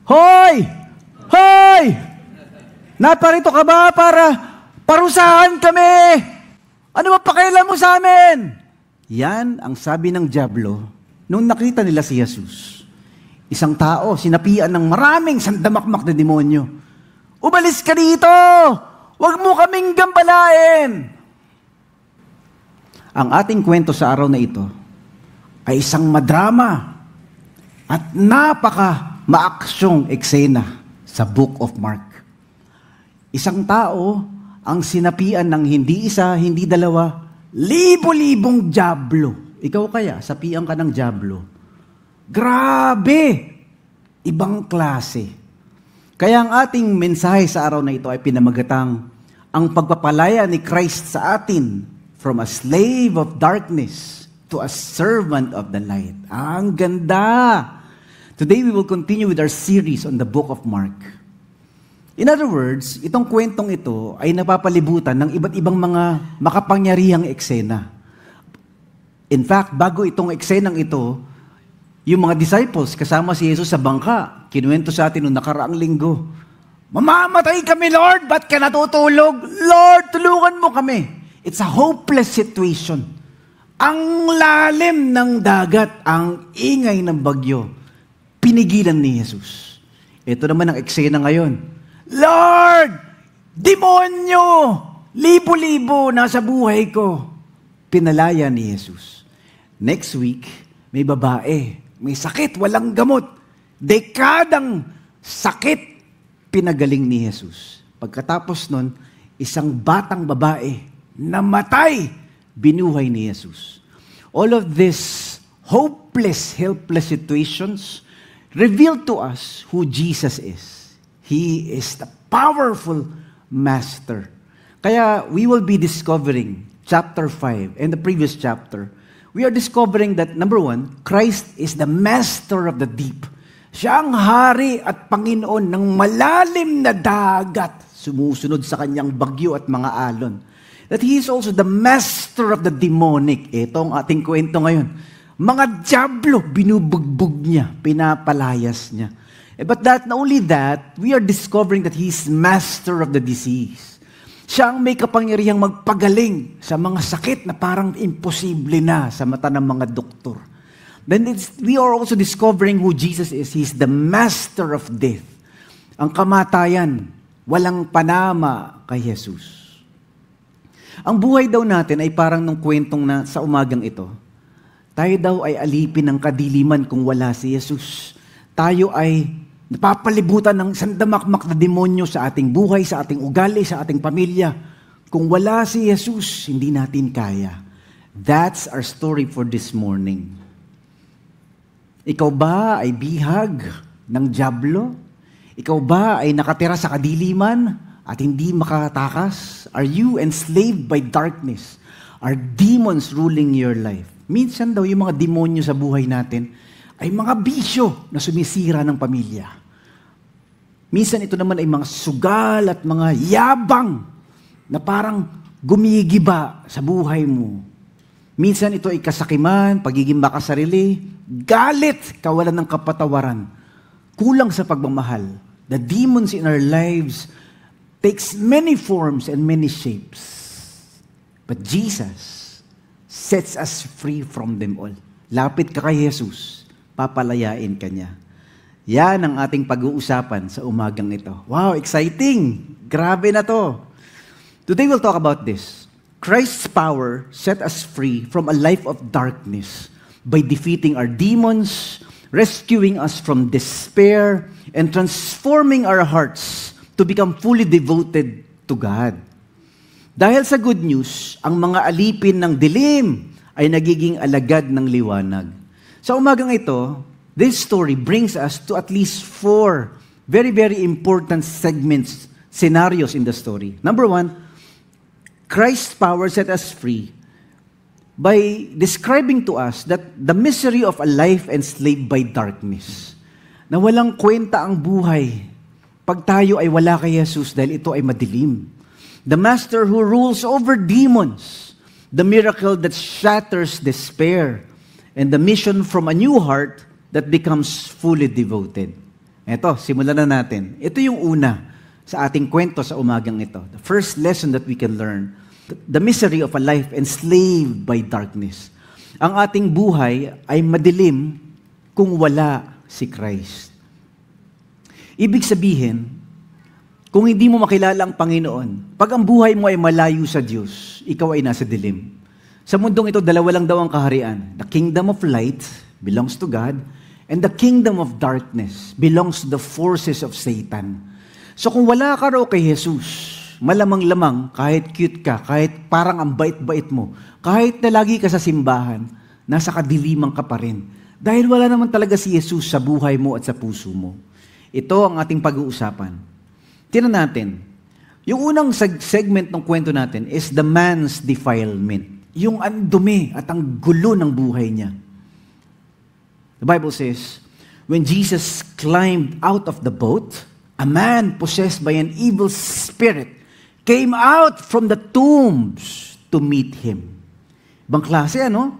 Hoy! Hoy! Naparito ka ba para parusahan kami? Ano ba pakialam mo sa amin? Yan ang sabi ng dyablo nung nakita nila si Jesus. Isang tao, sinapian ng maraming sandamakmak na demonyo. Umalis ka dito! Huwag mo kaming gambalain! Ang ating kwento sa araw na ito ay isang madrama at napaka-maaksyong eksena sa Book of Mark. Isang tao ang sinapian ng hindi isa, hindi dalawa, libo-libong dyablo. Ikaw kaya, sapian ka ng dyablo. Grabe! Ibang klase. Kaya ang ating mensahe sa araw na ito ay pinamagatang ang pagpapalaya ni Christ sa atin from a slave of darkness to a servant of the light. Ang ganda! Today we will continue with our series on the Book of Mark. In other words, itong kwentong ito ay napapalibutan ng iba't ibang mga makapangyarihang eksena. In fact, bago itong eksenang ito, yung mga disciples kasama si Jesus sa bangka, kinuwento sa atin noong nakaraang linggo, "Mamamatay kami, Lord! Ba't ka natutulog? Lord, tulungan mo kami!" It's a hopeless situation. Ang lalim ng dagat, ang ingay ng bagyo, pinigilan ni Jesus. Ito naman ang eksena ngayon. "Lord, demonyo, libo-libo nasa buhay ko." Pinalaya ni Jesus. Next week, may babae, may sakit, walang gamot. Dekadang sakit, pinagaling ni Jesus. Pagkatapos nun, isang batang babae, namatay, binuhay ni Jesus. All of these hopeless, helpless situations reveal to us who Jesus is. He is the powerful master. Kaya we will be discovering chapter 5 and the previous chapter. We are discovering that, number 1, Christ is the master of the deep. Siya ang hari at Panginoon ng malalim na dagat, sumusunod sa kanyang bagyo at mga alon. That He is also the master of the demonic. Ito ang ating kwento ngayon. Mga dyablo, binubugbog niya, pinapalayas niya. But not only that, we are discovering that He is master of the disease. Siya ang may kapangyarihang magpagaling sa mga sakit na parang imposible na sa mata ng mga doktor. Then we are also discovering who Jesus is. He is the master of death. Ang kamatayan, walang panama kay Jesus. Ang buhay daw natin ay parang nung kwentong na sa umagang ito. Tayo daw ay alipin ng kadiliman kung wala si Jesus. Tayo ay napapalibutan ng sandamakmak na demonyo sa ating buhay, sa ating ugali, sa ating pamilya. Kung wala si Jesus, hindi natin kaya. That's our story for this morning. Ikaw ba ay bihag ng dyablo? Ikaw ba ay nakatira sa kadiliman at hindi makatakas? Are you enslaved by darkness? Are demons ruling your life? Minsan daw yung mga demonyo sa buhay natin ay mga bisyo na sumisira ng pamilya. Minsan ito naman ay mga sugal at mga yabang na parang gumigiba sa buhay mo. Minsan ito ay kasakiman, pagiging makasarili, galit, kawalan ng kapatawaran, kulang sa pagmamahal. The demons in our lives takes many forms and many shapes. But Jesus sets us free from them all. Lapit ka kay Jesus, papalayain ka niya. Yan ang ating pag-uusapan sa umagang ito. Wow, exciting! Grabe na to. Today we'll talk about this. Christ's power set us free from a life of darkness by defeating our demons, rescuing us from despair, and transforming our hearts to become fully devoted to God. Dahil sa good news, ang mga alipin ng dilim ay nagiging alagad ng liwanag. Sa umagang ito, this story brings us to at least 4 very, very important segments, scenarios in the story. Number 1, Christ's power set us free by describing to us that the misery of a life enslaved by darkness. Na walang kwenta ang buhay pag tayo ay wala kay Jesus dahil ito ay madilim. The master who rules over demons, the miracle that shatters despair, and the mission from a new heart that becomes fully devoted. Eto, simulan na natin. Ito yung una sa ating kwento sa umagang ito. The first lesson that we can learn, the misery of a life enslaved by darkness. Ang ating buhay ay madilim kung wala si Christ. Ibig sabihin, kung hindi mo makilala ang Panginoon, pag ang buhay mo ay malayo sa Diyos, ikaw ay nasa dilim. Sa mundong ito, dalawa lang daw ang kaharian. The kingdom of light belongs to God, and the kingdom of darkness belongs to the forces of Satan. So kung wala ka raw kay Jesus, malamang-lamang, kahit cute ka, kahit parang ang bait-bait mo, kahit na lagi ka sa simbahan, nasa kadiliman ka pa rin. Dahil wala naman talaga si Jesus sa buhay mo at sa puso mo. Ito ang ating pag-uusapan. Tingnan natin. Yung unang segment ng kwento natin is the man's defilement. Yung andumi at ang gulo ng buhay niya. The Bible says, when Jesus climbed out of the boat, a man possessed by an evil spirit came out from the tombs to meet him. Ibang klase, ano?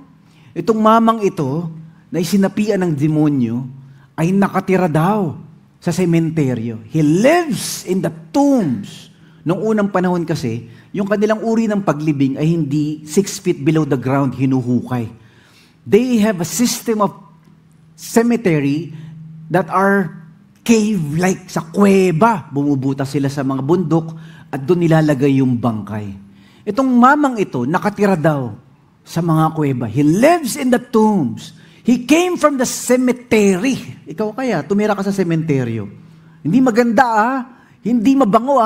Itong mamang ito, na isinapian ng demonyo, ay nakatira daw sa sementeryo. He lives in the tombs. Noong unang panahon kasi, yung kanilang uri ng paglibing ay hindi 6 feet below the ground hinuhukay. They have a system of cemetery that are cave-like, sa kuweba. Bumubutas sila sa mga bundok at doon nilalagay yung bangkay. Itong mamang ito, nakatira daw sa mga kuweba. He lives in the tombs. He came from the cemetery. Ikaw kaya, tumira ka sa sementeryo. Hindi maganda hindi mabango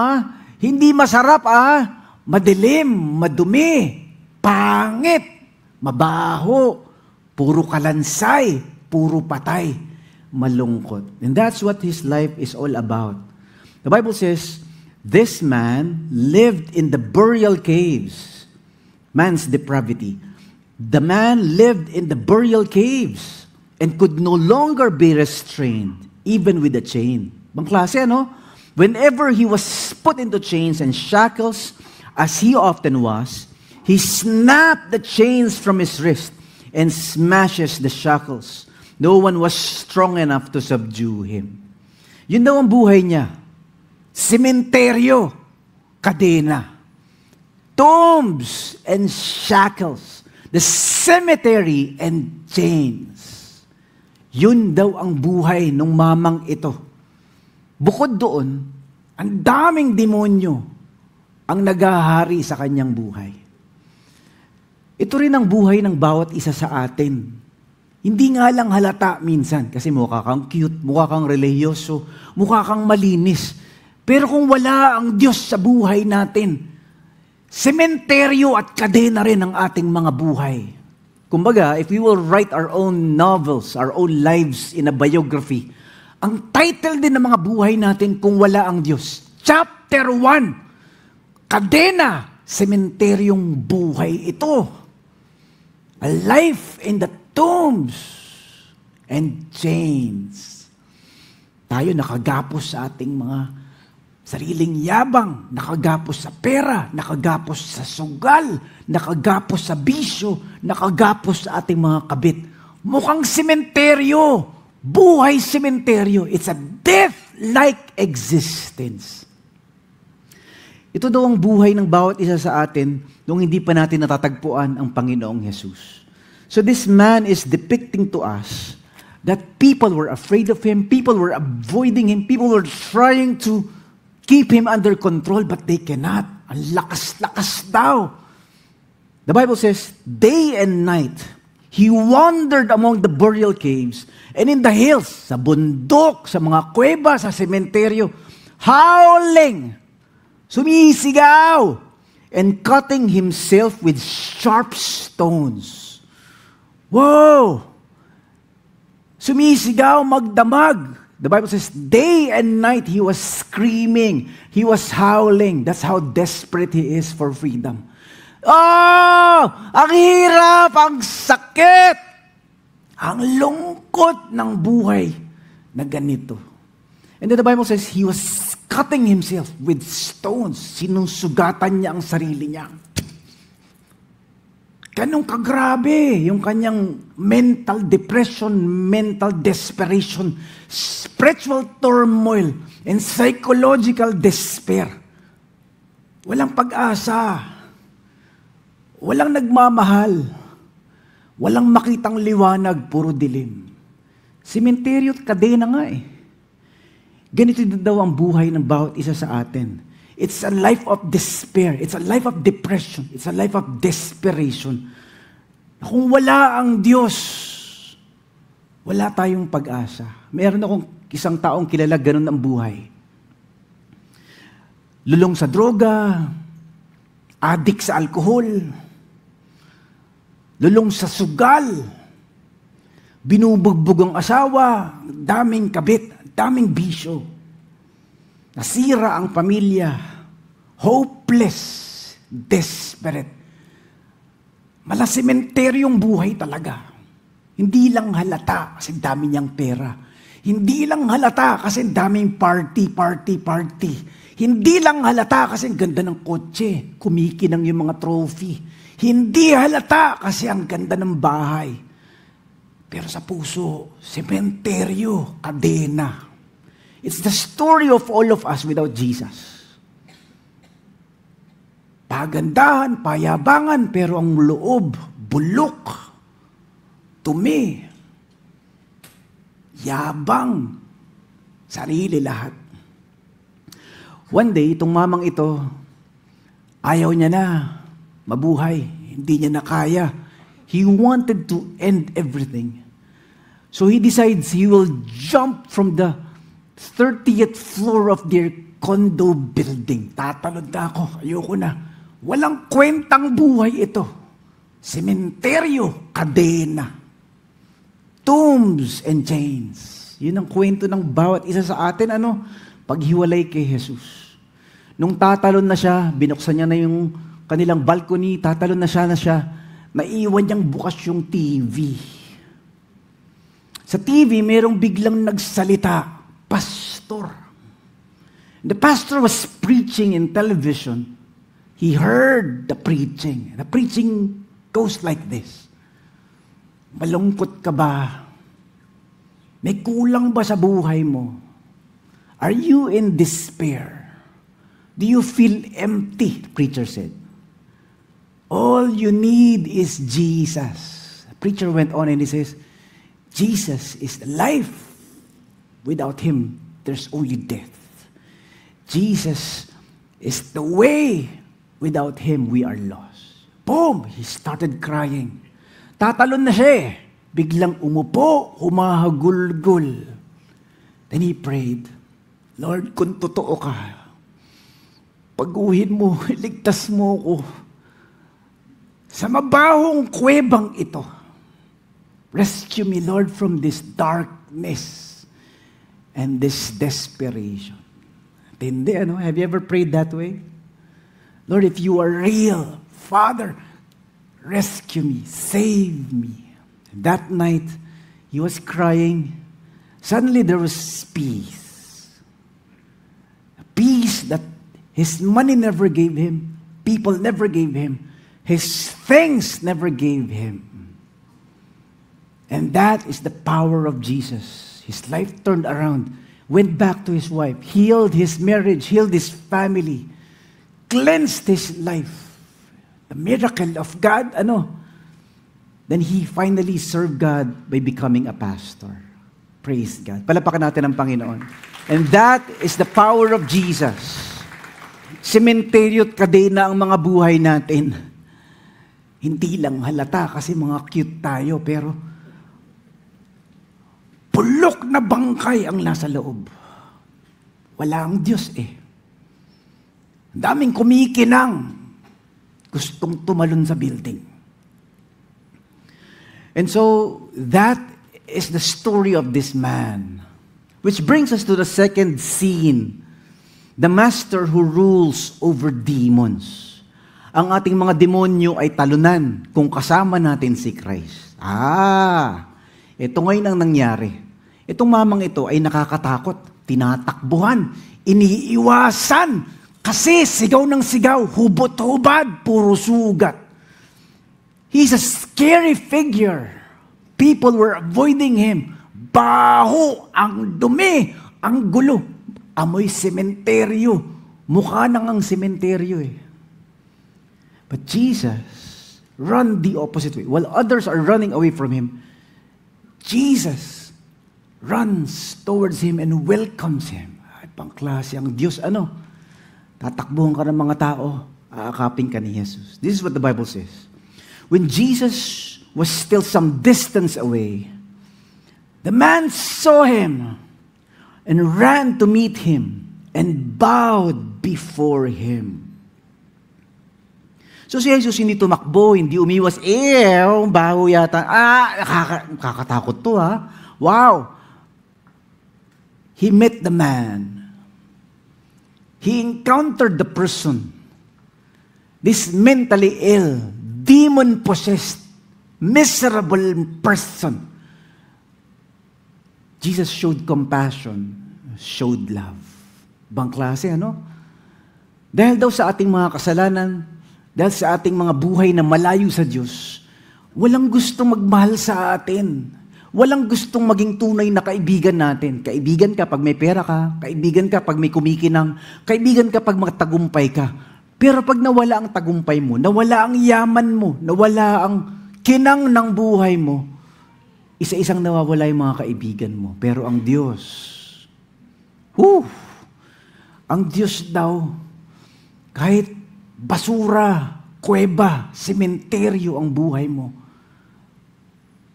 hindi masarap madilim, madumi, pangit, mabaho, puro kalansay, puro patay, malungkot. And that's what his life is all about. The Bible says, this man lived in the burial caves. Man's depravity. The man lived in the burial caves and could no longer be restrained, even with a chain. Bang klase, ano? Whenever he was put into chains and shackles, as he often was, he snapped the chains from his wrist and smashes the shackles. No one was strong enough to subdue him. Yun daw ang buhay niya. Sementeryo, kadena. Tombs and shackles. The cemetery and chains. Yun daw ang buhay ng mamang ito. Bukod doon, ang daming demonyo ang nagahari sa kanyang buhay. Ito rin ang buhay ng bawat isa sa atin. Hindi nga lang halata minsan, kasi mukha kang cute, mukha kang relihiyoso, mukha kang malinis. Pero kung wala ang Diyos sa buhay natin, sementeryo at kadena rin ang ating mga buhay. Kumbaga, if we will write our own novels, our own lives in a biography, ang title din ng mga buhay natin kung wala ang Diyos. Chapter 1, kadena, sementeryong buhay ito. A life in the tombs and chains. Tayo nakagapos sa ating mga sariling yabang, nakagapos sa pera, nakagapos sa sugal, nakagapos sa bisyo, nakagapos sa ating mga kabit. Mukhang sementeryo. Buhay sementeryo. It's a death-like existence. Ito daw ang buhay ng bawat isa sa atin nung hindi pa natin natatagpuan ang Panginoong Jesus. So this man is depicting to us that people were afraid of him, people were avoiding him, people were trying to keep him under control, but they cannot. Ang lakas-lakas daw. The Bible says, day and night, he wandered among the burial caves and in the hills, sa bundok, sa mga kuweba, sa sementeryo, howling, sumisigaw, and cutting himself with sharp stones. Whoa! Sumisigaw, magdamag. The Bible says, day and night he was screaming, he was howling. That's how desperate he is for freedom. Oh! Ang hirap, ang sakit! Ang lungkot ng buhay na ganito. And then the Bible says, he was cutting himself with stones. Sinusugatan niya ang sarili niya. Ganun kagrabe yung kanyang mental depression, mental desperation, spiritual turmoil, and psychological despair. Walang pag-asa. Walang nagmamahal. Walang makitang liwanag, puro dilim. Sementeryo at kadena nga eh. Ganito daw ang buhay ng bawat isa sa atin. It's a life of despair. It's a life of depression. It's a life of desperation. Kung wala ang Diyos, wala tayong pag-asa. Meron akong isang taong kilala, ganun ang buhay. Lulong sa droga, addict sa alkohol, lulong sa sugal, binubugbog ang asawa, daming kabit, daming bisyo. Nasira ang pamilya, hopeless, desperate. Malasementeryong buhay talaga. Hindi lang halata kasi dami niyang pera. Hindi lang halata kasi daming party. Hindi lang halata kasi ang ganda ng kotse, kumikinang yung mga trophy. Hindi halata kasi ang ganda ng bahay. Pero sa puso, sementeryo, kadena. It's the story of all of us without Jesus. Pagandahan, payabangan, pero ang loob, bulok, tumi, yabang, sarili lahat. One day, itong mamang ito, ayaw niya na mabuhay. Hindi niya na kaya. He wanted to end everything. So he decides he will jump from the 30th floor of their condo building. Tatalon na ako. Ayoko na. Walang kwentang buhay ito. Sementeryo, kadena. Tombs and chains. Yun ang kwento ng bawat isa sa atin. Paghiwalay kay Jesus. Nung tatalon na siya, binuksan niya na yung kanilang balcony, tatalon na siya, naiwan niyang bukas yung TV. Sa TV, merong biglang nagsalita, pastor. The pastor was preaching in television. He heard the preaching. The preaching goes like this. Malungkot ka ba? May kulang ba sa buhay mo? Are you in despair? Do you feel empty? The preacher said. All you need is Jesus. The preacher went on and he says, Jesus is the life. Without Him, there's only death. Jesus is the way. Without Him, we are lost. Boom! He started crying. Tatalon na siya eh. Biglang umupo, humahagulgul. Then he prayed, Lord, kung totoo ka, pag-uhin mo, iligtas mo ko sa mabahong kuwebang ito. Rescue me, Lord, from this darkness and this desperation. Tindi, Have you ever prayed that way? Lord, if you are real, Father, rescue me, save me. That night, he was crying. Suddenly, there was peace. A peace that his money never gave him, people never gave him, his things never gave him. And that is the power of Jesus. His life turned around, went back to his wife, healed his marriage, healed his family, cleansed his life. The miracle of God, Then he finally served God by becoming a pastor. Praise God. Palapakan natin ang Panginoon. And that is the power of Jesus. Sementeryo at kadena ang mga buhay natin. Hindi lang halata kasi mga cute tayo, pero bulok na bangkay ang nasa loob. Wala ang Diyos eh. Daming kumikinang, gustong tumalon sa building. And so, that is the story of this man. Which brings us to the second scene. The master who rules over demons. Ang ating mga demonyo ay talunan kung kasama natin si Christ. Ito ngayon ang nangyari. Itong mamang ito ay nakakatakot, tinatakbuhan, iniiwasan, kasi sigaw ng sigaw, hubot-hubad, puro sugat. He's a scary figure. People were avoiding him. Baho, ang dumi, ang gulo. Amoy sementeryo. Mukha nang ang sementeryo eh. But Jesus ran the opposite way. While others are running away from him, Jesus runs towards him and welcomes him. Ay, pangklase ang Diyos. Tatakbuhan ka ng mga tao, aakapin ka ni Jesus. This is what the Bible says. When Jesus was still some distance away, the man saw him and ran to meet him and bowed before him. So si Jesus hindi tumakbo, hindi umiwas. Baho yata. Nakakatakot to ha. Wow. He met the man. He encountered the person. This mentally ill, demon-possessed, miserable person. Jesus showed compassion, showed love. Bang klase, Dahil daw sa ating mga kasalanan, dahil sa ating mga buhay na malayo sa Diyos, walang gustong magmahal sa atin. Walang gustong maging tunay na kaibigan natin. Kaibigan ka pag may pera ka, kaibigan ka pag may kumikinang, kaibigan ka pag magtagumpay ka. Pero pag nawala ang tagumpay mo, nawala ang yaman mo, nawala ang kinang ng buhay mo, isa-isang nawawala yung mga kaibigan mo. Pero ang Diyos, ang Diyos daw, kahit basura, kuweba, sementeryo ang buhay mo,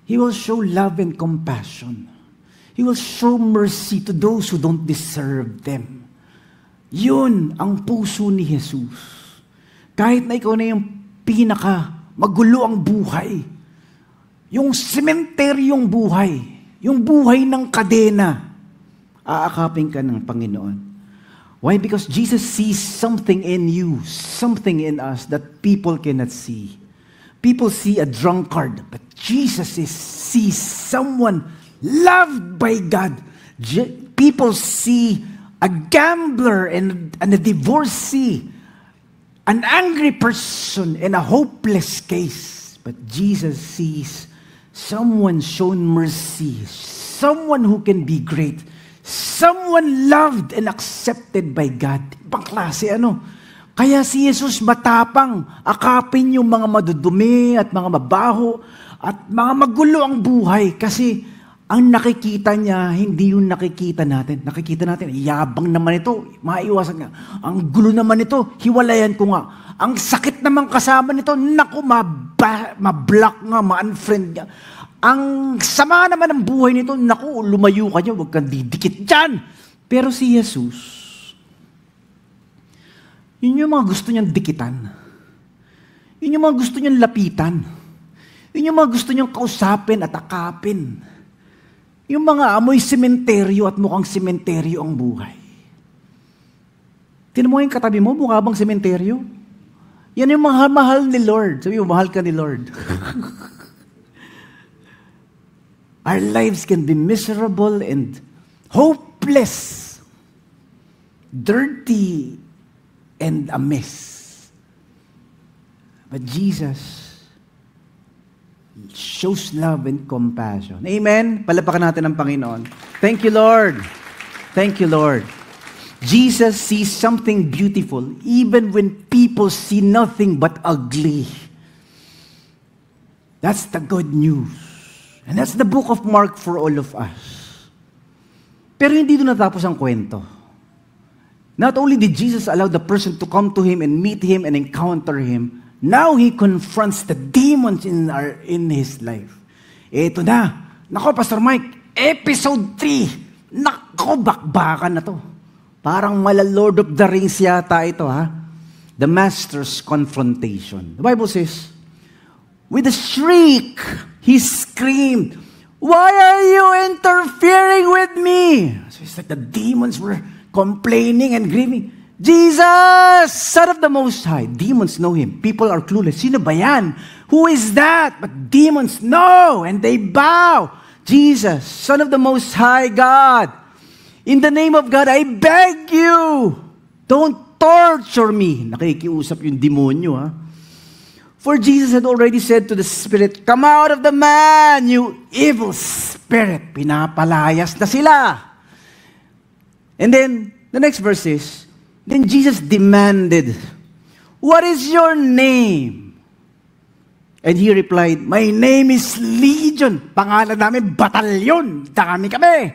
He will show love and compassion. He will show mercy to those who don't deserve them. Yun ang puso ni Jesus. Kahit na ikaw na yung magulo ang buhay, yung sementeryong buhay, yung buhay ng kadena, aakapin ka ng Panginoon. Why? Because Jesus sees something in you, something in us that people cannot see. People see a drunkard, but Jesus sees someone loved by God. People see a gambler and a divorcee, an angry person in a hopeless case. But Jesus sees someone shown mercy, someone who can be great, someone loved and accepted by God. Ibang klase Kaya si Jesus matapang, akapin yung mga madudumi at mga mabaho at mga magulo ang buhay kasi ang nakikita niya, hindi yung nakikita natin. Nakikita natin, yabang naman ito, maiwasan nga. Ang gulo naman ito, hiwalayan ko nga. Ang sakit naman kasama nito, naku, ma-block nga, ma-unfriend nga. Ang sama naman ng buhay nito, naku, lumayo ka niya, huwag kang didikit dyan. Pero si Jesus, yun yung mga gusto niyang dikitan. Yun yung mga gusto niyang lapitan. Yun yung mga gusto niyang kausapin at akapin. Yung mga amoy sementeryo at mukhang sementeryo ang buhay. Tinan mo yung katabi mo, mukha bang sementeryo? Yan yung mahal ni Lord. Sabi mo, mahal ka ni Lord. Our lives can be miserable and hopeless, dirty, and a mess. But Jesus shows love and compassion. Amen? Palapakan natin ang Panginoon. Thank you, Lord. Thank you, Lord. Jesus sees something beautiful even when people see nothing but ugly. That's the good news. And that's the book of Mark for all of us. Pero hindi doon natapos ang kwento. Not only did Jesus allow the person to come to Him and meet Him and encounter Him, now He confronts the demons in His life. Ito na. Nako, Pastor Mike, episode 3. Nako, bakbakan na to. Parang mala Lord of the Rings yata ito, ha? The Master's confrontation. The Bible says, with a shriek, He screamed, "Why are you interfering with me?" So it's like the demons were complaining and grieving. Jesus, Son of the Most High. Demons know Him. People are clueless. Sino ba yan? Who is that? But demons know and they bow. Jesus, Son of the Most High God. In the name of God, I beg you, don't torture me. Nakikiusap yung demonyo, ha? For Jesus had already said to the spirit, "Come out of the man, you evil spirit." Pinapalayas na sila. And then, the next verse is, then Jesus demanded, "What is your name?" And he replied, "My name is Legion." Pangalan namin, batalyon. Dami kami.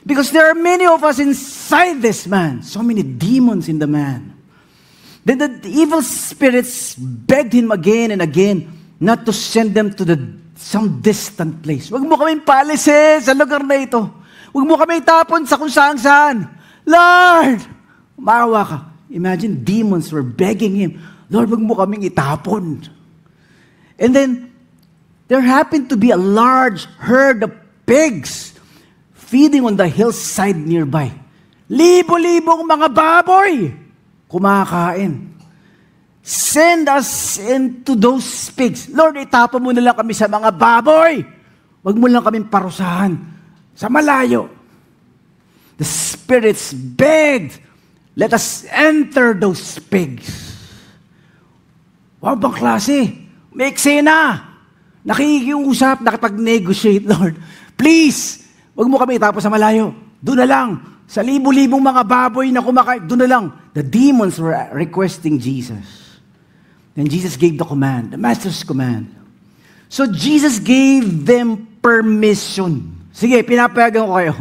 Because there are many of us inside this man. So many demons in the man. Then the evil spirits begged him again and again not to send them to some distant place. Huwag mo kaming paalisin sa lugar na ito. Huwag mo kaming tapon sa kung saan-saan. Lord! Maawa ka. Imagine demons were begging him, "Lord, huwag mo kaming itapon." And then, there happened to be a large herd of pigs feeding on the hillside nearby. Libo-libong mga baboy kumakain. Send us into those pigs. Lord, itapon mo na lang kami sa mga baboy. Huwag mo lang kaming parusahan sa malayo. The spirits begged, "Let us enter those pigs." Wow, bang klase? May eksena. Nakikiusap, nakipag-negotiate, Lord. Please, huwag mo kami itapos sa malayo. Doon na lang. Sa libo-libong mga baboy na kumakain, doon na lang. The demons were requesting Jesus. Then Jesus gave the command, the master's command. So Jesus gave them permission. Sige, pinapayagan ko kayo.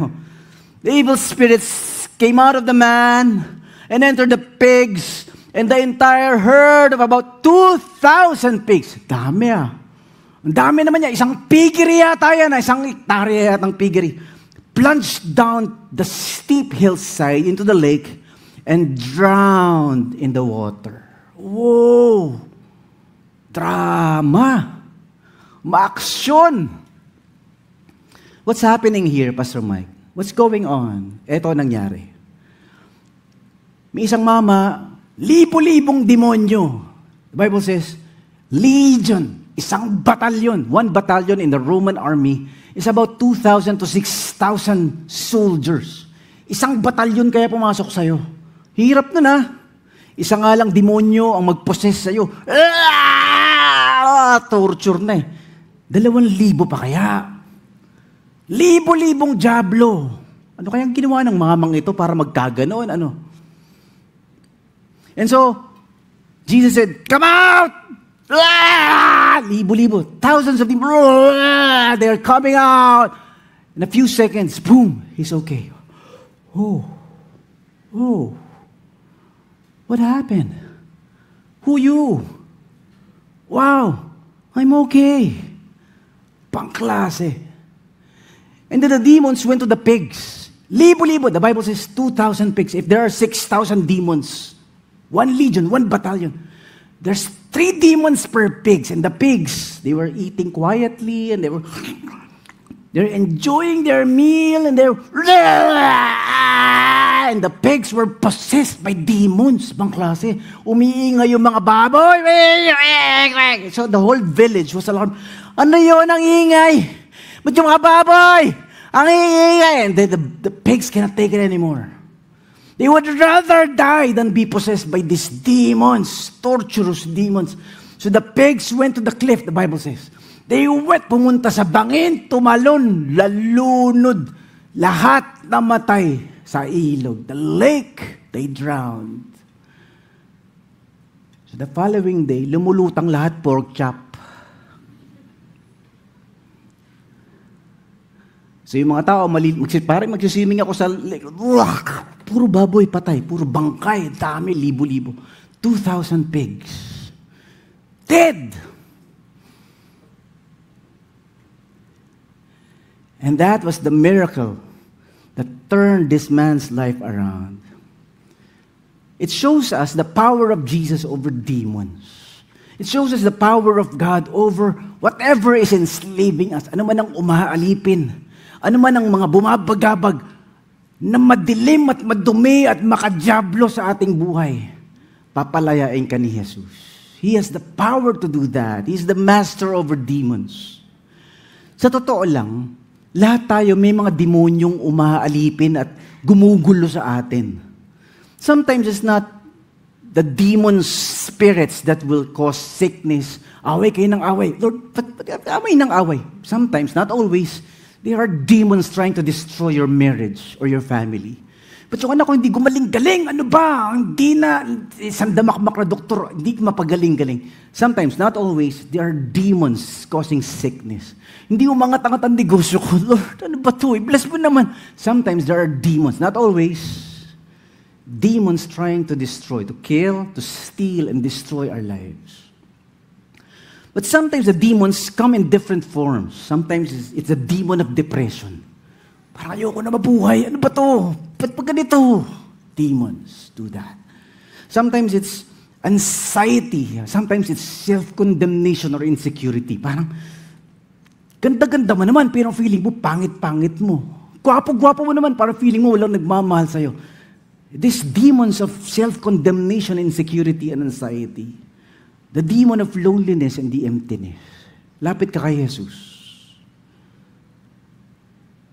The evil spirits came out of the man and entered the pigs, and the entire herd of about 2,000 pigs. Dami ah. Ang dami naman niya. Isang piggery yata yan. Isang hektarya yatang piggery. Plunged down the steep hillside into the lake and drowned in the water. Whoa! Drama! Maaksyon! What's happening here, Pastor Mike? What's going on? Ito nangyari. May isang mama, libo-libong demonyo. The Bible says, legion, isang batalyon. One battalion in the Roman army is about 2,000 to 6,000 soldiers. Isang batalyon kaya pumasok sa'yo. Hirap na na. Isa nga lang demonyo ang mag-possess sa'yo. Torture na eh. 2,000 pa kaya. Libo-libong diablo. Ano kayang ginawa ng mamang ito para magkaganoon? Ano? And so, Jesus said, "Come out!" Libo-libo. Thousands of them. They're coming out. In a few seconds, boom, he's okay. Oh. What happened? Who you? Wow, I'm okay. Pangklase. And then the demons went to the pigs. Libo-libo. The Bible says 2,000 pigs. If there are 6,000 demons, one legion, one battalion, there's 3 demons per pigs. And the pigs, they were eating quietly and they're enjoying their meal and and the pigs were possessed by demons. Bang klase. Umiingay yung mga baboy. So the whole village was alarmed. Ano yun ang ingay? Ba't yung mga baboy? Ang ingay. And the pigs cannot take it anymore. They would rather die than be possessed by these demons, torturous demons. So the pigs went to the cliff, the Bible says. They went, pumunta sa bangin, tumalon, lalunod. Lahat namatay sa ilog. The lake, they drowned. So the following day, lumulutang lahat pork chop. So yung mga tao, parang magsiswimming ako sa lake. Puro baboy patay, puro bangkay, dami, libo-libo. 2,000 pigs. Dead! And that was the miracle that turned this man's life around. It shows us the power of Jesus over demons. It shows us the power of God over whatever is enslaving us. Ano man ang umaalipin. Ano man ang mga bumabagabag na madilim at madumi at makadyablo sa ating buhay, papalayain ka ni Jesus. He has the power to do that. He is the master over demons. Sa totoo lang, lahat tayo may mga demonyong umaalipin at gumugulo sa atin. Sometimes it's not the demon spirits that will cause sickness. Away kayo ng away. Lord, ba't away ng away? Sometimes, not always, there are demons trying to destroy your marriage or your family. But yung anak ko, hindi gumaling-galing. Ano ba? Hindi na, isang damakmak na doktor, hindi mapagaling-galing. Sometimes, not always, there are demons causing sickness. Hindi umangat-angat ang negosyo ko. Lord, ano ba ito? Bless mo naman. Sometimes, there are demons. Not always. Demons trying to destroy, to kill, to steal, and destroy our lives. But sometimes, the demons come in different forms. Sometimes, it's a demon of depression. Parang ayoko na mabuhay. Ano ba to? Ba't pa ganito? Demons do that. Sometimes it's anxiety. Sometimes it's self-condemnation or insecurity. Parang, ganda-ganda mo naman, pero feeling mo, pangit-pangit mo. Gwapo-gwapo mo naman, parang feeling mo, walang nagmamahal sa'yo. These demons of self-condemnation, insecurity, and anxiety. The demon of loneliness and the emptiness. Lapit ka kay Jesus.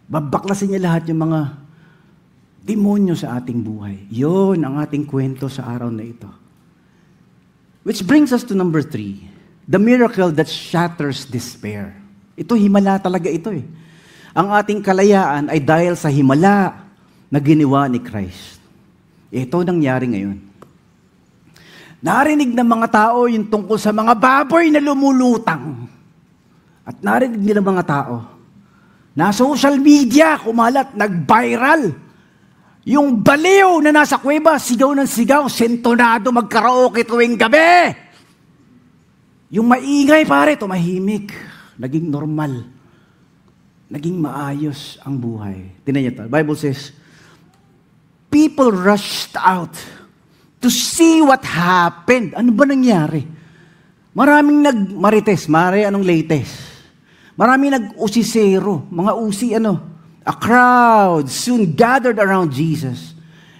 Babaklasin niya lahat yung mga demonyo sa ating buhay. Yun ang ating kwento sa araw na ito. Which brings us to number 3. The miracle that shatters despair. Ito, himala talaga ito eh. Ang ating kalayaan ay dahil sa himala na ginawa ni Christ. Ito nangyari ngayon. Narinig ng mga tao yung tungkol sa mga baboy na lumulutang. At narinig nila mga tao na social media, kumalat, nag-viral. Yung baliw na nasa kuweba, sigaw ng sigaw, sentonado magkaraoke tuwing gabi. Yung maingay, pare, tumahimik. Naging normal. Naging maayos ang buhay. Tingnan niyo ito. Bible says, people rushed out to see what happened. Ano ba nangyari? Maraming nagmarites. Mare, anong latest? Maraming nag-usisero. Mga usi, a crowd soon gathered around Jesus.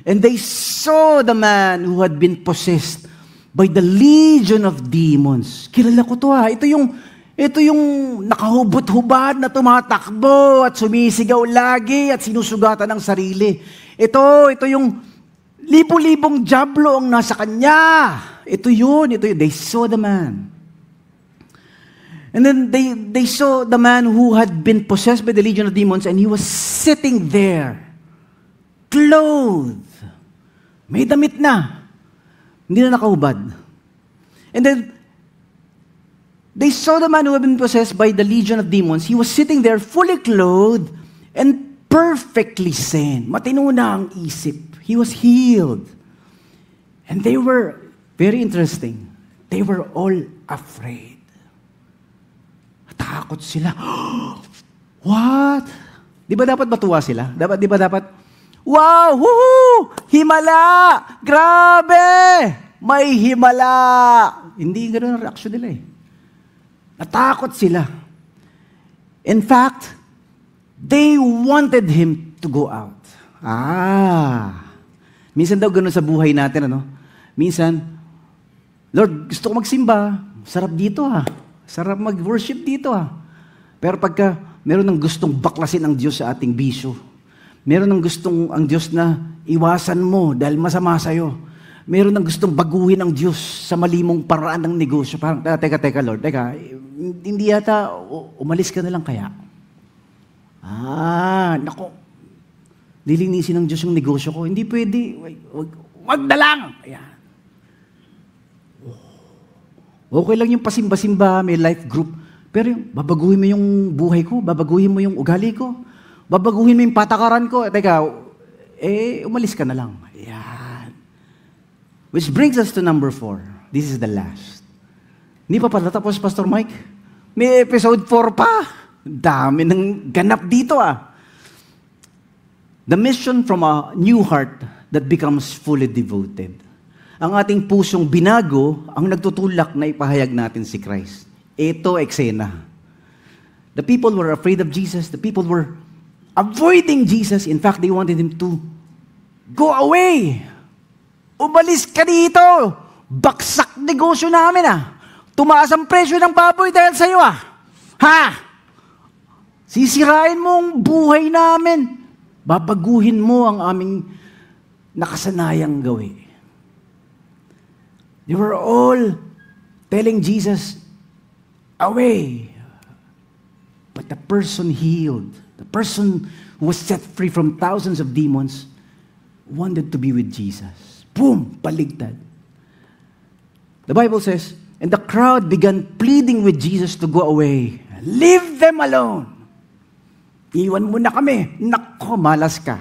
And they saw the man who had been possessed by the legion of demons. Kilala ko to ha. Ito yung nakahubot-hubad na tumatakbo at sumisigaw lagi at sinusugatan ng sarili. Ito yung libo-libong diablo ang nasa kanya. Ito yun. They saw the man. And then they saw the man who had been possessed by the legion of demons, and he was sitting there, clothed. May damit na. Hindi na nakahubad. And then, they saw the man who had been possessed by the legion of demons. He was sitting there, fully clothed, and perfectly sane. Matino na ang isip. He was healed. And they were, very interesting, they were all afraid. Takot sila. What? Di ba dapat matuwa sila? Di ba dapat, wow! Woohoo! Himala! Grabe! May himala! Hindi gano'n ang reaction nila eh. Natakot sila. In fact, they wanted him to go out. Minsan daw gano'n sa buhay natin, Minsan, Lord, gusto ko magsimba. Sarap dito Sarap mag-worship dito Pero pagka meron ng gustong baklasin ang Diyos sa ating bisyo, meron ng gustong ang Diyos na iwasan mo dahil masama sa'yo, meron ng gustong baguhin ang Diyos sa malimong paraan ng negosyo, parang, teka Lord, hindi yata, umalis ka na lang kaya? Nako, lilinisin ng Diyos yung negosyo ko, hindi pwede, wag na lang! Ayan. Okay lang yung pasimba-simba, may life group. Pero babaguhin mo yung buhay ko, babaguhin mo yung ugali ko, babaguhin mo yung patakaran ko. Teka, umalis ka na lang. Ayan. Which brings us to number 4. This is the last. Hindi pa pala tapos, Pastor Mike. May episode 4 pa. Dami ng ganap dito The mission from a new heart that becomes fully devoted. Ang ating pusong binago ang nagtutulak na ipahayag natin si Christ. Ito, eksena. The people were afraid of Jesus. The people were avoiding Jesus. In fact, they wanted him to go away. Umalis ka dito. Baksak negosyo namin Tumaas ang presyo ng baboy dahil sa'yo Sisirain mo ang buhay namin. Babaguhin mo ang aming nakasanayang gawin. They were all telling Jesus, away. But the person healed, the person who was set free from thousands of demons, wanted to be with Jesus. Boom! Baligtad. The Bible says, and the crowd began pleading with Jesus to go away. Leave them alone. Iwan mo na kami. Nako, malas ka.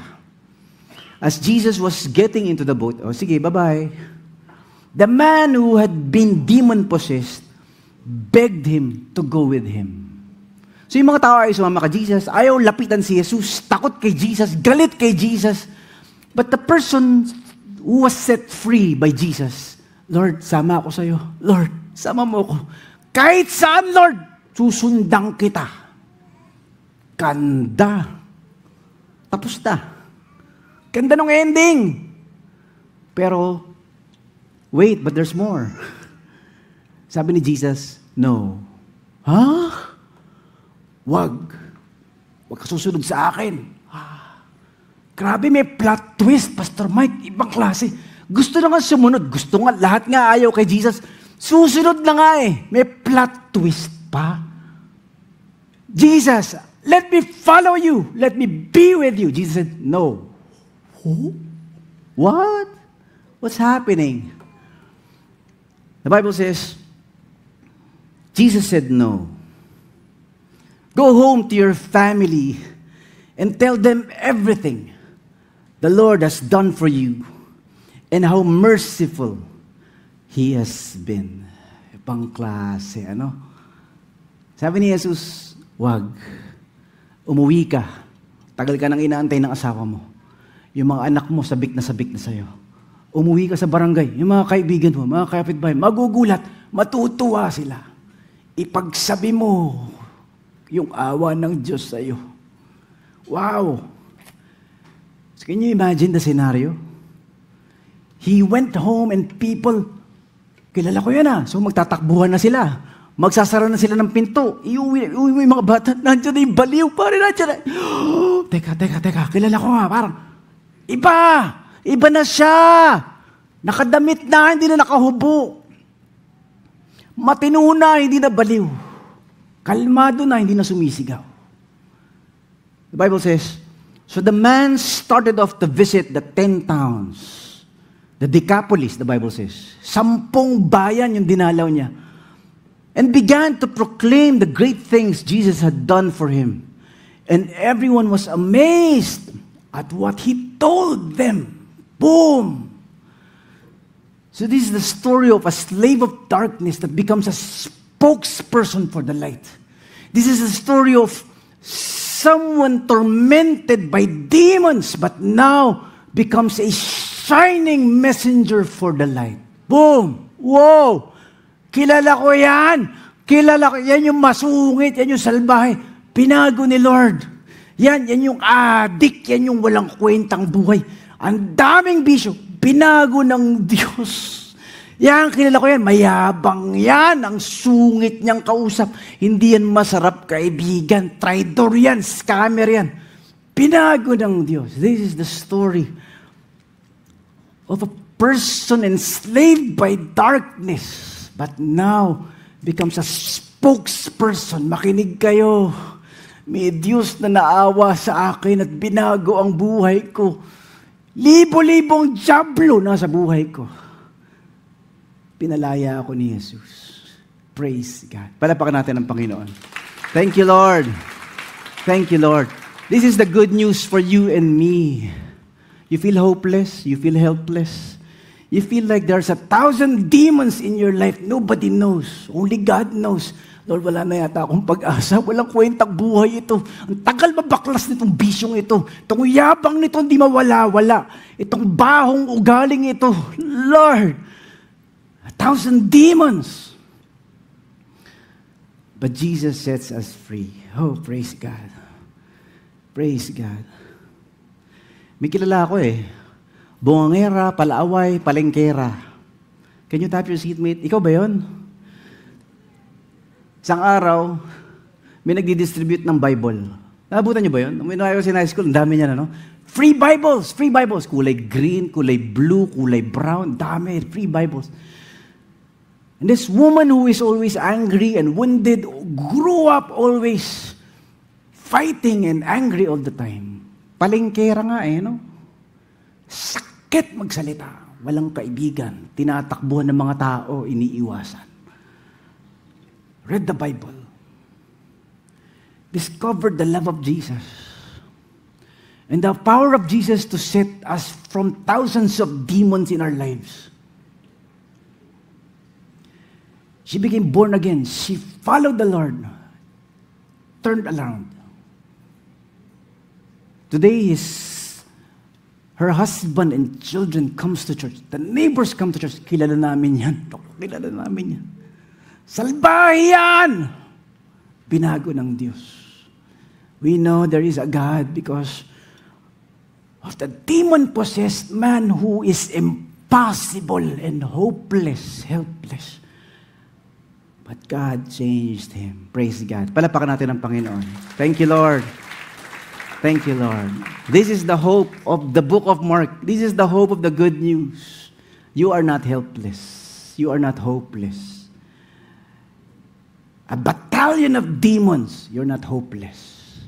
As Jesus was getting into the boat, oh sige, bye-bye. The man who had been demon-possessed begged him to go with him. So yung mga tao ay sumama kay Jesus, ayaw lapitan si Jesus, takot kay Jesus, galit kay Jesus. But the person who was set free by Jesus, Lord, sama ako sa'yo. Lord, sama mo ako. Kahit saan, Lord, susundan kita. Ganda. Tapos na. Ganda ng ending. Pero, wait, but there's more. Sabi ni Jesus, no. Ha? Wag ka susunod sa akin. Grabe, may plot twist, Pastor Mike, ibang klase. Gusto na nga sumunod, gusto nga, lahat nga ayaw kay Jesus. Susunod na nga eh, may plot twist pa. Jesus, let me follow you, let me be with you. Jesus said, no. Who? What? What's happening? The Bible says, Jesus said no. Go home to your family and tell them everything the Lord has done for you and how merciful He has been. Ibang klase, ano? Sabi ni Jesus, wag. Umuwi ka. Tagal ka nang inaantay ng asawa mo. Yung mga anak mo, sabik na sa'yo. Umuwi ka sa barangay. Yung mga kaibigan mo, mga kapitbahay, magugulat, matutuwa sila. Ipagsabi mo yung awa ng Diyos sa iyo. Wow! So can you imagine the scenario? He went home and people, kilala ko yan So magtatakbuhan na sila. Magsasara na sila ng pinto. Iuwi yung mga bata. Nandiyan na yung baliw. Pare, nandiyan na. Teka. Kilala ko nga. Parang, iba na siya. Nakadamit na, hindi na nakahubo. Matino na, hindi na baliw. Kalmado na, hindi na sumisigaw. The Bible says, so the man started off to visit the 10 towns. The Decapolis, the Bible says. 10 bayan yung dinalaw niya. And began to proclaim the great things Jesus had done for him. And everyone was amazed at what he told them. Boom! So this is the story of a slave of darkness that becomes a spokesperson for the light. This is a story of someone tormented by demons but now becomes a shining messenger for the light. Boom! Wow! Kilala ko yan! Yan yung masungit, yan yung salbahe. Pinago ni Lord. Yan yung adik, yan yung walang kwentang buhay. Ang daming bisyo, pinago ng Diyos. Yan, kilala ko yan. Mayabang yan. Ang sungit niyang kausap. Hindi yan masarap kaibigan. Traidor yan. Scammer yan. Pinago ng Diyos. This is the story of a person enslaved by darkness but now becomes a spokesperson. Makinig kayo. May Diyos na naawa sa akin at binago ang buhay ko. Libo-libong diablo nasa buhay ko. Pinalaya ako ni Jesus. Praise God. Palapakan natin ang Panginoon. Thank you, Lord. Thank you, Lord. This is the good news for you and me. You feel hopeless? You feel helpless? You feel like there's 1,000 demons in your life. Nobody knows. Only God knows. Lord, wala na yata akong pag-asa. Walang kwentang buhay ito. Ang tagal mabaklas nitong bisyong ito. Itong yabang nito hindi mawala-wala. Itong bahong ugaling ito. Lord, 1,000 demons. But Jesus sets us free. Oh, praise God. Praise God. May kilala ako Bungangera, palaaway, palengkera. Can you tap your seatmate? Ikaw ba yun? Isang araw, may nagdi-distribute ng Bible. Naabutan niyo ba yun? Nung I was in high school, ang dami niya Free Bibles! Free Bibles! Kulay green, kulay blue, kulay brown, dami. Free Bibles. And this woman who is always angry and wounded grew up always fighting and angry all the time. Palengkera nga no? Sakit magsalita. Walang kaibigan. Tinatakbuhan ng mga tao, iniiwasan. Read the Bible. Discovered the love of Jesus. And the power of Jesus to set us from thousands of demons in our lives. She became born again. She followed the Lord. Turned around. Today, her husband and children comes to church. The neighbors come to church. Kilala namin yan. Kilala namin yan. Salbahe yan! Binago ng Diyos. We know there is a God because of the demon-possessed man who is impossible and hopeless, helpless. But God changed him. Praise God. Palapakan natin ang Panginoon. Thank you, Lord. Thank you, Lord. This is the hope of the book of Mark. This is the hope of the good news. You are not helpless. You are not hopeless. A battalion of demons, you're not hopeless.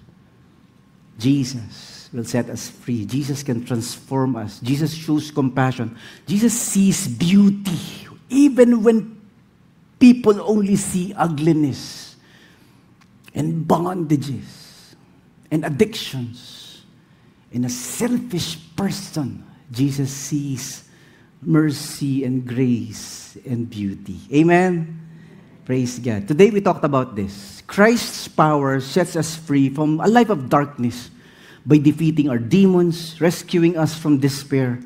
Jesus will set us free. Jesus can transform us. Jesus shows compassion. Jesus sees beauty, even when people only see ugliness and bondages and addictions. In a selfish person, Jesus sees mercy and grace and beauty. Amen? Praise God. Today we talked about this. Christ's power sets us free from a life of darkness by defeating our demons, rescuing us from despair,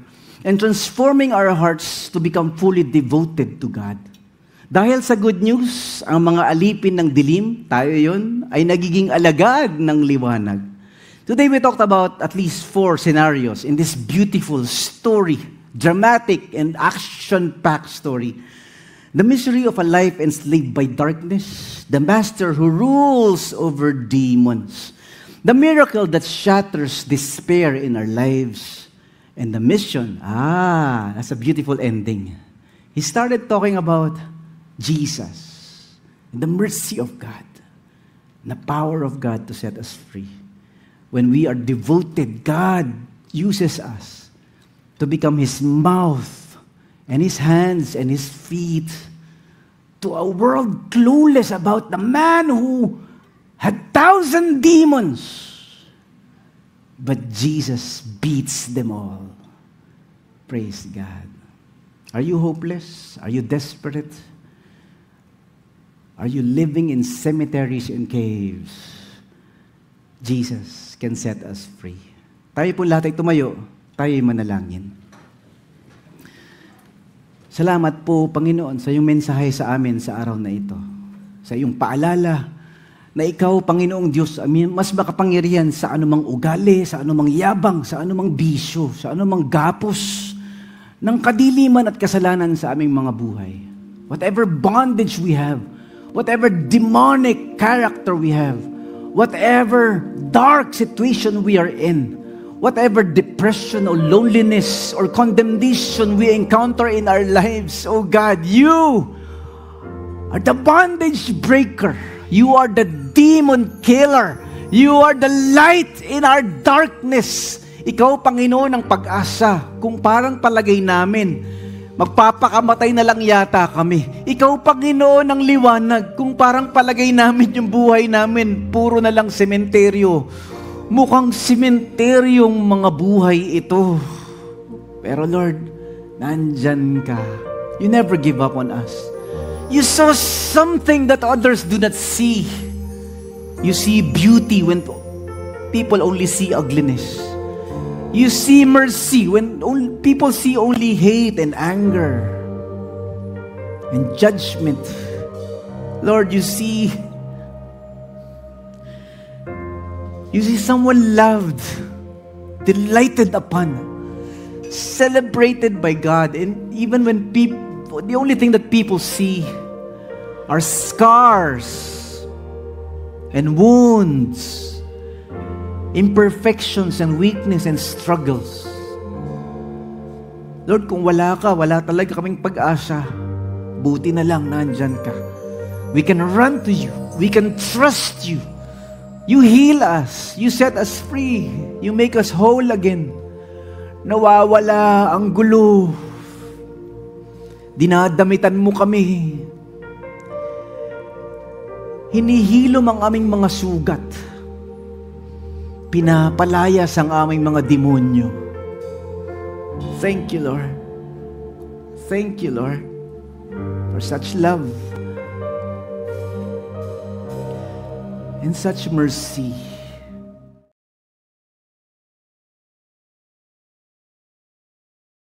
and transforming our hearts to become fully devoted to God. Dahil sa good news, ang mga alipin ng dilim, tayo yun, ay nagiging alagad ng liwanag. Today we talked about at least 4 scenarios in this beautiful story, dramatic and action-packed story. The misery of a life enslaved by darkness, the master who rules over demons, the miracle that shatters despair in our lives, and the mission. That's a beautiful ending. He started talking about Jesus, the mercy of God, and the power of God to set us free. When we are devoted, God uses us to become His mouth and His hands and His feet to a world clueless about the man who had 1,000 demons. But Jesus beats them all. Praise God. Are you hopeless? Are you desperate? Are you living in cemeteries and caves? Jesus can set us free. Tayo po lahat ay tumayo. Tayo ay manalangin. Salamat po, Panginoon, sa iyong mensahe sa amin sa araw na ito. Sa iyong paalala na ikaw, Panginoong Diyos, mas makapangyarihan sa anumang ugali, sa anumang yabang, sa anumang bisyo, sa anumang gapos ng kadiliman at kasalanan sa aming mga buhay. Whatever bondage we have, whatever demonic character we have, whatever dark situation we are in, whatever depression or loneliness or condemnation we encounter in our lives, oh God, you are the bondage breaker. You are the demon killer. You are the light in our darkness. Ikaw, Panginoon, ang pag-asa. Kung parang palagay namin, magpapakamatay na lang yata kami. Ikaw, Panginoon, ang liwanag. Kung parang palagay namin yung buhay namin, puro na lang sementeryo. Mukhang sementeryong mga buhay ito. Pero Lord, nandyan ka. You never give up on us. You saw something that others do not see. You see beauty when people only see ugliness. You see mercy when people see only hate and anger and judgment. Lord, you see someone loved, delighted upon, celebrated by God. And even when the only thing that people see are scars and wounds, imperfections and weakness and struggles. Lord, kung wala ka, wala talaga kaming pag-asa. Buti na lang nandyan ka. We can run to you. We can trust you. You heal us. You set us free. You make us whole again. Nawawala ang gulo. Dinadamitan mo kami. Hinihilom ang aming mga sugat. Pinapalayas ang aming mga demonyo. Thank you, Lord. Thank you, Lord, for such love and such mercy.